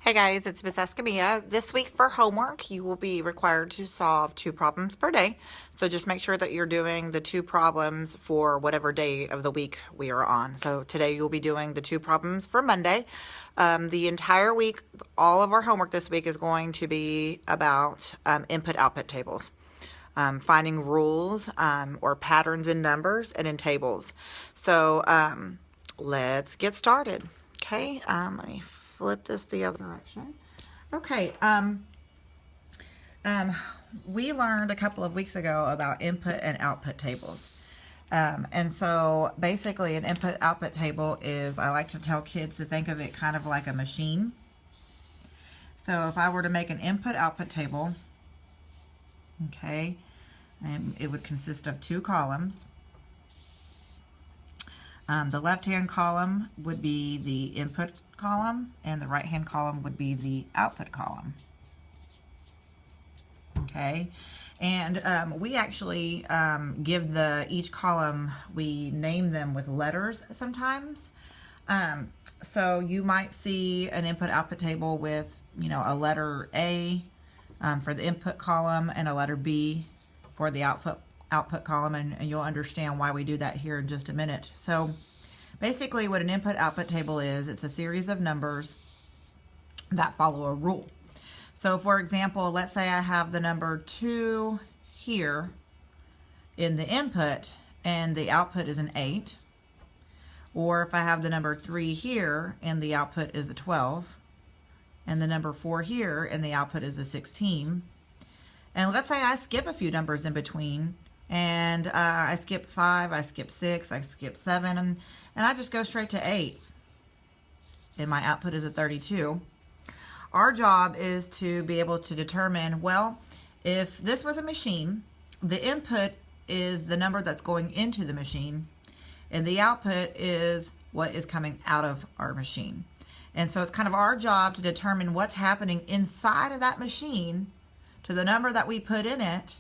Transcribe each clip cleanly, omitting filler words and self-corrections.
Hi guys, it's Miss Escamilla. This week for homework, you will be required to solve 2 problems per day. So just make sure that you're doing the 2 problems for whatever day of the week we are on. So today you'll be doing the 2 problems for Monday. The entire week, all of our homework this week is going to be about input-output tables. Finding rules or patterns in numbers and in tables. So let's get started. Okay, let me flip this the other direction. Okay, we learned a couple of weeks ago about input and output tables. And so basically an input-output table is, I like to tell kids to think of it kind of like a machine. So if I were to make an input-output table, okay, and it would consist of 2 columns. The left-hand column would be the input column, and the right-hand column would be the output column. Okay, and we actually give each column, we name them with letters sometimes. So you might see an input-output table with, a letter A for the input column and a letter B for the output column, and you'll understand why we do that here in just a minute. So basically what an input-output table is, it's a series of numbers that follow a rule. So for example, let's say I have the number 2 here in the input and the output is an 8. Or if I have the number 3 here and the output is a 12, and the number 4 here and the output is a 16. And let's say I skip a few numbers in between, and I skip 5, I skip 6, I skip 7, and I just go straight to 8. And my output is a 32. Our job is to be able to determine, well, if this was a machine, the input is the number that's going into the machine, and the output is what is coming out of our machine. And so it's kind of our job to determine what's happening inside of that machine to the number that we put in it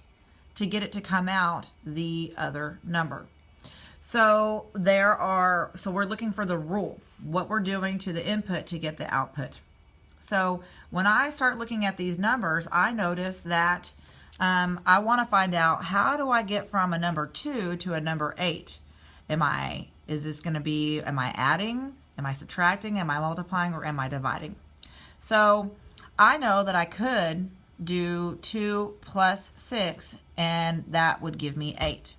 to get it to come out the other number. So we're looking for the rule, what we're doing to the input to get the output. So when I start looking at these numbers, I notice that I want to find out, how do I get from a number 2 to a number 8? Am I adding? Am I subtracting? Am I multiplying? Or am I dividing? So I know that I could do 2 plus 6, and that would give me 8.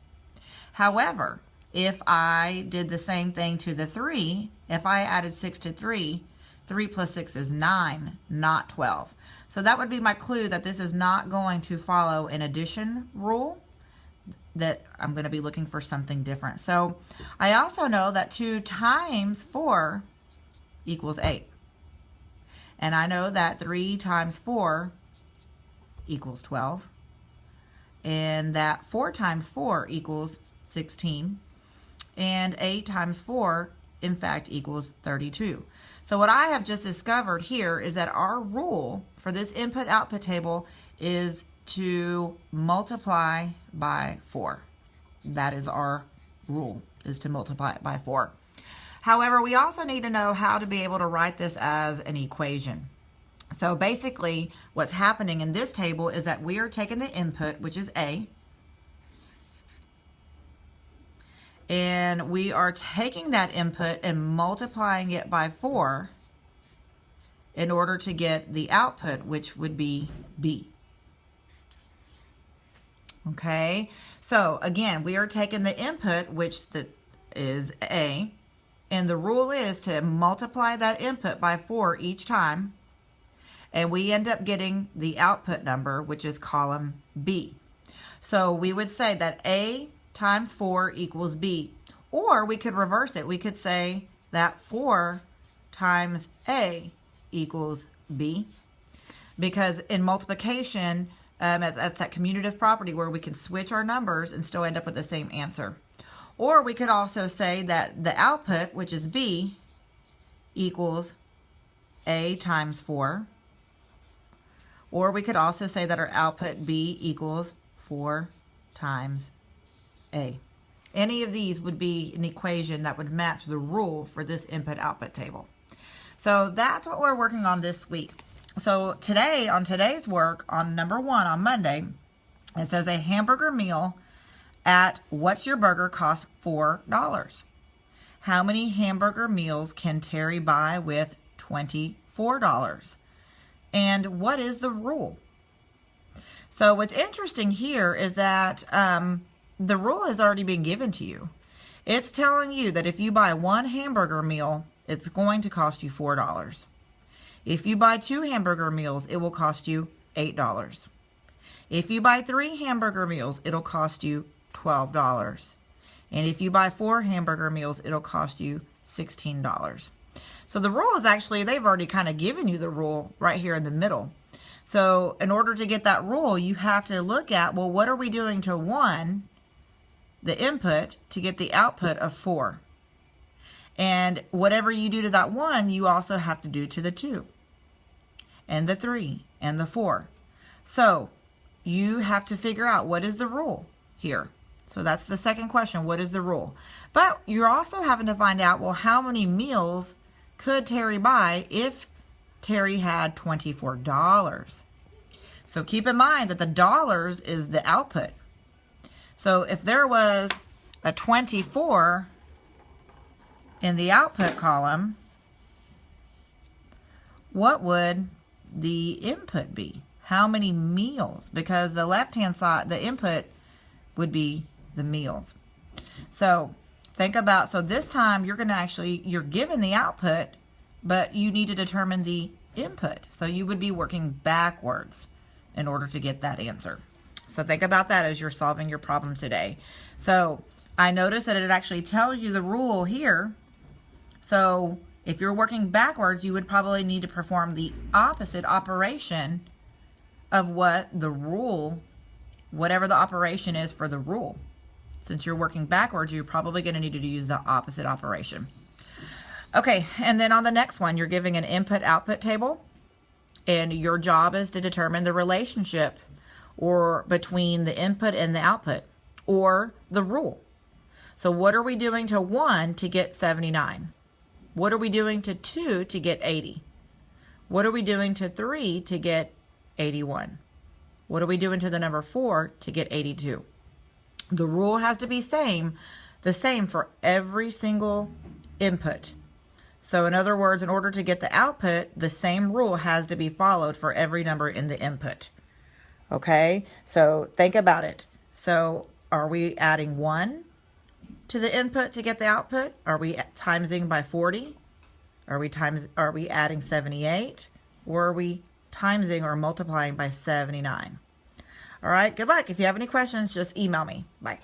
However, if I did the same thing to the 3, if I added 6 to 3, 3 plus 6 is 9, not 12. So that would be my clue that this is not going to follow an addition rule, that I'm going to be looking for something different. So I also know that 2 times 4 equals 8. And I know that 3 times 4 equals 12. And that 4 times 4 equals 16. And 8 times 4, in fact, equals 32. So what I have just discovered here is that our rule for this input-output table is to multiply by 4. That is our rule, is to multiply it by 4. However, we also need to know how to be able to write this as an equation. So basically, what's happening in this table is that we are taking the input, which is A, and we are taking that input and multiplying it by 4 in order to get the output, which would be B. Okay, so again, we are taking the input, which is A, and the rule is to multiply that input by 4 each time, and we end up getting the output number, which is column B. So we would say that A times 4 equals B. Or we could reverse it. We could say that 4 times A equals B. Because in multiplication, that's that commutative property where we can switch our numbers and still end up with the same answer. Or we could also say that the output, which is B, equals A times 4. Or we could also say that our output B equals 4 times A. Any of these would be an equation that would match the rule for this input-output table. So that's what we're working on this week. So today, on today's work, on number 1, on Monday, it says a hamburger meal at What's Your Burger cost $4. How many hamburger meals can Terry buy with $24? And what is the rule? So what's interesting here is that the rule has already been given to you. It's telling you that if you buy 1 hamburger meal, it's going to cost you $4. If you buy 2 hamburger meals, it will cost you $8. If you buy 3 hamburger meals, it'll cost you $12. And if you buy 4 hamburger meals, it'll cost you $16. So the rule is actually, they've already kind of given you the rule right here in the middle. So in order to get that rule, you have to look at, well, what are we doing to 1, the input, to get the output of 4? And whatever you do to that 1, you also have to do to the 2, and the 3, and the 4. So you have to figure out what is the rule here. So that's the second question, what is the rule? But you're also having to find out, well, how many meals could Terry buy if Terry had $24? So keep in mind that the dollars is the output. So if there was a 24 in the output column, what would the input be? How many meals? Because the left-hand side, the input would be the meals. So think about, so this time you're going to actually, you're given the output, but you need to determine the input. So you would be working backwards in order to get that answer. So think about that as you're solving your problem today. So I noticed that it actually tells you the rule here. So if you're working backwards, you would probably need to perform the opposite operation of what the rule, whatever the operation is for the rule. Since you're working backwards, you're probably going to need to use the opposite operation. Okay, and then on the next one, you're giving an input-output table, and your job is to determine the relationship or between the input and the output, or the rule. So what are we doing to 1 to get 79? What are we doing to 2 to get 80? What are we doing to 3 to get 81? What are we doing to the number 4 to get 82? The rule has to be the same for every single input. So in other words, in order to get the output, the same rule has to be followed for every number in the input. Okay, so think about it. So are we adding 1 to the input to get the output? Are we timesing by 40? Are we adding 78? Or are we timesing or multiplying by 79? All right, good luck. If you have any questions, just email me. Bye.